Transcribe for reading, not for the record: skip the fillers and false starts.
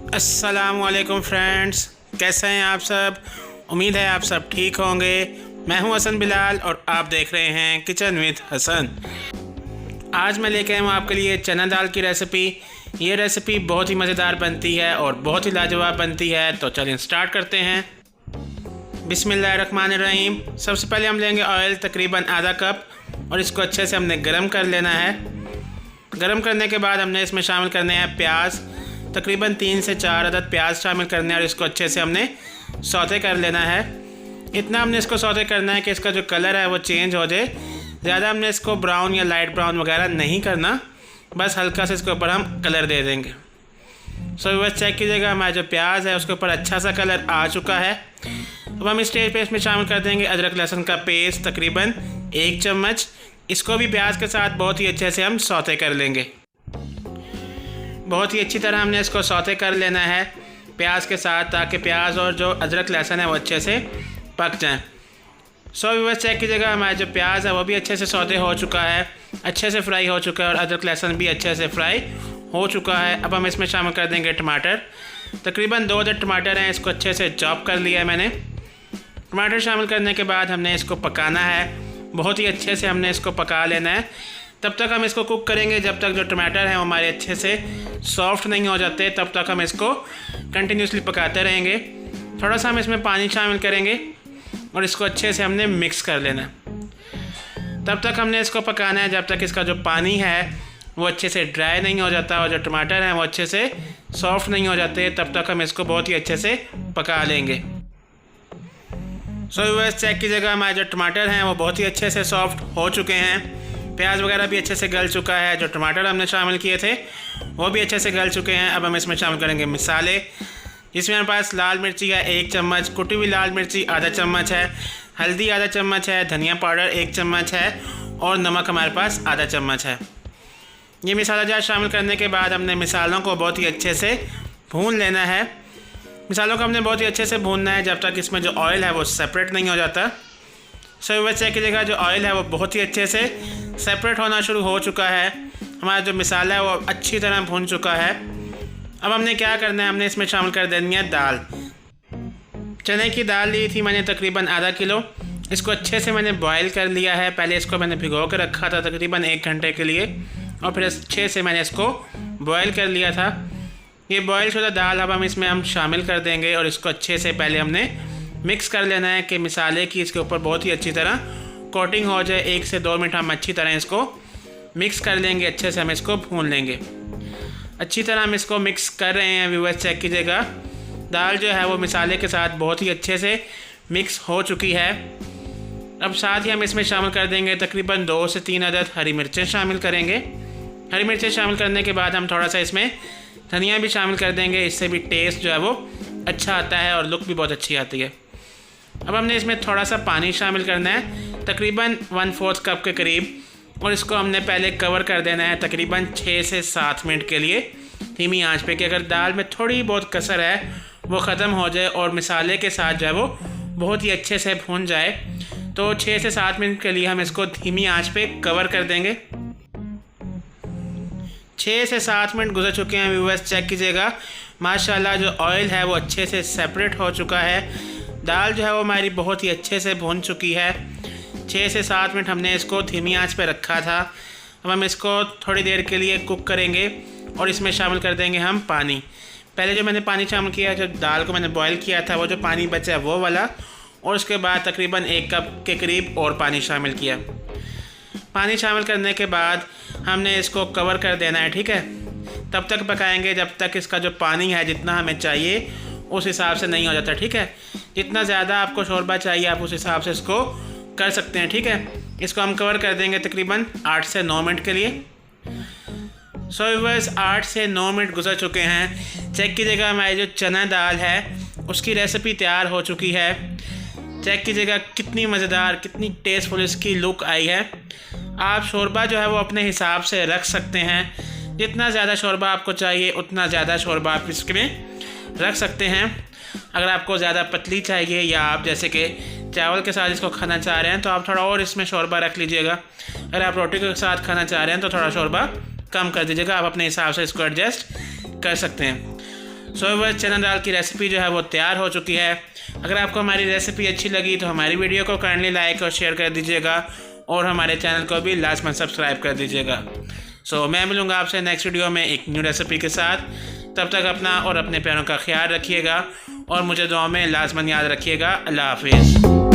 अस्सलामुअलैकुम फ्रेंड्स, कैसे हैं आप सब। उम्मीद है आप सब ठीक होंगे। मैं हूं हसन बिलाल और आप देख रहे हैं किचन विद हसन। आज मैं लेके आया हूँ आपके लिए चना दाल की रेसिपी। ये रेसिपी बहुत ही मज़ेदार बनती है और बहुत ही लाजवाब बनती है। तो चलिए स्टार्ट करते हैं। बिस्मिल्लाहिर्रहमानिर्रहीम। सबसे पहले हम लेंगे ऑयल तकरीबन आधा कप और इसको अच्छे से हमने गरम कर लेना है। गरम करने के बाद हमने इसमें शामिल करने हैं प्याज। तकरीबन 3 से 4 अदद प्याज शामिल करने हैं और इसको अच्छे से हमने सौते कर लेना है। इतना हमने इसको सौते करना है कि इसका जो कलर है वो चेंज हो जाए। ज़्यादा हमने इसको ब्राउन या लाइट ब्राउन वगैरह नहीं करना, बस हल्का से इसके ऊपर हम कलर दे देंगे। बस चेक कीजिएगा, हमारा जो प्याज है उसके ऊपर अच्छा सा कलर आ चुका है। अब हम इस स्टेज पे इसमें शामिल कर देंगे अदरक लहसुन का पेस्ट तकरीबन 1 चम्मच। इसको भी प्याज के साथ बहुत ही अच्छे से हम सौते कर लेंगे। बहुत ही अच्छी तरह हमने इसको सौते कर लेना है प्याज के साथ, ताकि प्याज और जो अदरक लहसुन है वो अच्छे से पक जाएं। बस चेक कीजिएगा, हमारा जो प्याज है वो भी अच्छे से सौते हो चुका है, अच्छे से फ्राई हो चुका है और अदरक लहसुन भी अच्छे से फ्राई हो चुका है। अब हम इसमें शामिल कर देंगे टमाटर। तकरीबन 2 अदद टमाटर हैं, इसको अच्छे से चॉप कर लिया है मैंने। टमाटर शामिल करने के बाद हमने इसको पकाना है, बहुत ही अच्छे से हमने इसको पका लेना है। तब तक हम इसको कुक करेंगे जब तक जो टमाटर हैं वो हमारे अच्छे से सॉफ्ट नहीं हो जाते, तब तक हम इसको कंटिन्यूसली पकाते रहेंगे। थोड़ा सा हम इसमें पानी शामिल करेंगे और इसको अच्छे से हमने मिक्स कर लेना है। तब तक हमने इसको पकाना है जब तक इसका जो पानी है वो अच्छे से ड्राई नहीं हो जाता और जो टमाटर हैं वो अच्छे से सॉफ्ट नहीं हो जाते, तब तक हम इसको बहुत ही अच्छे से पका लेंगे। बस चेक कीजिएगा, हमारे जो टमाटर हैं वो बहुत ही अच्छे से सॉफ्ट हो चुके हैं। प्याज वगैरह भी अच्छे से गल चुका है, जो टमाटर हमने शामिल किए थे वो भी अच्छे से गल चुके हैं। अब हम इसमें शामिल करेंगे मसाले, जिसमें हमारे पास लाल मिर्ची है 1 चम्मच, कुटी हुई लाल मिर्ची आधा चम्मच है, हल्दी आधा चम्मच है, धनिया पाउडर 1 चम्मच है और नमक हमारे पास आधा चम्मच है। ये मसाला जार शामिल करने के बाद हमने मसालों को बहुत ही अच्छे से भून लेना है। मसालों को हमने बहुत ही अच्छे से भूनना है जब तक इसमें जो ऑयल है वो सेपरेट नहीं हो जाता। बस चेक कीजिएगा, जो ऑयल है वो बहुत ही अच्छे से सेपरेट होना शुरू हो चुका है। हमारा जो मसाला है वो अच्छी तरह भून चुका है। अब हमने क्या करना है, हमने इसमें शामिल कर देनी है दाल। चने की दाल ली थी मैंने तकरीबन आधा किलो। इसको अच्छे से मैंने बॉयल कर लिया है। पहले इसको मैंने भिगो कर रखा था तकरीबन 1 घंटे के लिए और फिर अच्छे से मैंने इसको बॉयल कर लिया था। ये बॉयल शुदा दाल अब हम इसमें शामिल कर देंगे और इसको अच्छे से पहले हमने मिक्स कर लेना है कि मसाले की इसके ऊपर बहुत ही अच्छी तरह कोटिंग हो जाए। 1 से 2 मिनट हम अच्छी तरह इसको मिक्स कर लेंगे, अच्छे से हम इसको भून लेंगे। अच्छी तरह हम इसको मिक्स कर रहे हैं। व्यूअर्स चेक कीजिएगा, दाल जो है वो मसाले के साथ बहुत ही अच्छे से मिक्स हो चुकी है। अब साथ ही हम इसमें शामिल कर देंगे तकरीबन 2 से 3 अदद हरी मिर्चें शामिल करेंगे। हरी मिर्चें शामिल करने के बाद हम थोड़ा सा इसमें धनिया भी शामिल कर देंगे, इससे भी टेस्ट जो है वो अच्छा आता है और लुक भी बहुत अच्छी आती है। अब हमने इसमें थोड़ा सा पानी शामिल करना है तकरीबन 1/4 कप के करीब और इसको हमने पहले कवर कर देना है तकरीबन 6 से 7 मिनट के लिए धीमी आंच पे, कि अगर दाल में थोड़ी बहुत कसर है वो ख़त्म हो जाए और मसाले के साथ जो है वो बहुत ही अच्छे से भून जाए। तो 6 से 7 मिनट के लिए हम इसको धीमी आंच पे कवर कर देंगे। 6 से 7 मिनट गुजर चुके हैं। व्यूअर्स चेक कीजिएगा, माशाल्लाह जो ऑयल है वो अच्छे से सेपरेट हो चुका है। दाल जो है वो हमारी बहुत ही अच्छे से भून चुकी है। 6 से 7 मिनट हमने इसको धीमी आंच पे रखा था। अब हम इसको थोड़ी देर के लिए कुक करेंगे और इसमें शामिल कर देंगे हम पानी। पहले जो मैंने पानी शामिल किया, जो दाल को मैंने बॉयल किया था, वो जो पानी बचा है वो वाला, और उसके बाद तकरीबन 1 कप के करीब और पानी शामिल किया। पानी शामिल करने के बाद हमने इसको कवर कर देना है, ठीक है। तब तक पकाएंगे जब तक इसका जो पानी है जितना हमें चाहिए उस हिसाब से नहीं हो जाता, ठीक है। जितना ज़्यादा आपको शोरबा चाहिए आप उस हिसाब से इसको कर सकते हैं, ठीक है। इसको हम कवर कर देंगे तकरीबन 8 से 9 मिनट के लिए। व्यूअर्स 8 से 9 मिनट गुजर चुके हैं। चेक कीजिएगा, हमारी जो चना दाल है उसकी रेसिपी तैयार हो चुकी है। चेक कीजिएगा कितनी मज़ेदार, कितनी टेस्टफुल इसकी लुक आई है। आप शोरबा जो है वो अपने हिसाब से रख सकते हैं। जितना ज़्यादा शोरबा आपको चाहिए उतना ज़्यादा शोरबा आप इसमें रख सकते हैं। अगर आपको ज़्यादा पतली चाहिए या आप जैसे कि चावल के साथ इसको खाना चाह रहे हैं तो आप थोड़ा और इसमें शोरबा रख लीजिएगा। अगर आप रोटी के साथ खाना चाह रहे हैं तो थोड़ा शोरबा कम कर दीजिएगा। आप अपने हिसाब से इसको एडजस्ट कर सकते हैं। सोयाबीन चना दाल की रेसिपी जो है वो तैयार हो चुकी है। अगर आपको हमारी रेसिपी अच्छी लगी तो हमारी वीडियो को काइंडली लाइक और शेयर कर दीजिएगा और हमारे चैनल को भी लाजमन सब्सक्राइब कर दीजिएगा। मैं मिलूँगा आपसे नेक्स्ट वीडियो में एक न्यू रेसिपी के साथ। तब तक अपना और अपने प्यारों का ख्याल रखिएगा और मुझे दुआ में लाजमन याद रखिएगा। अल्लाह हाफिज़।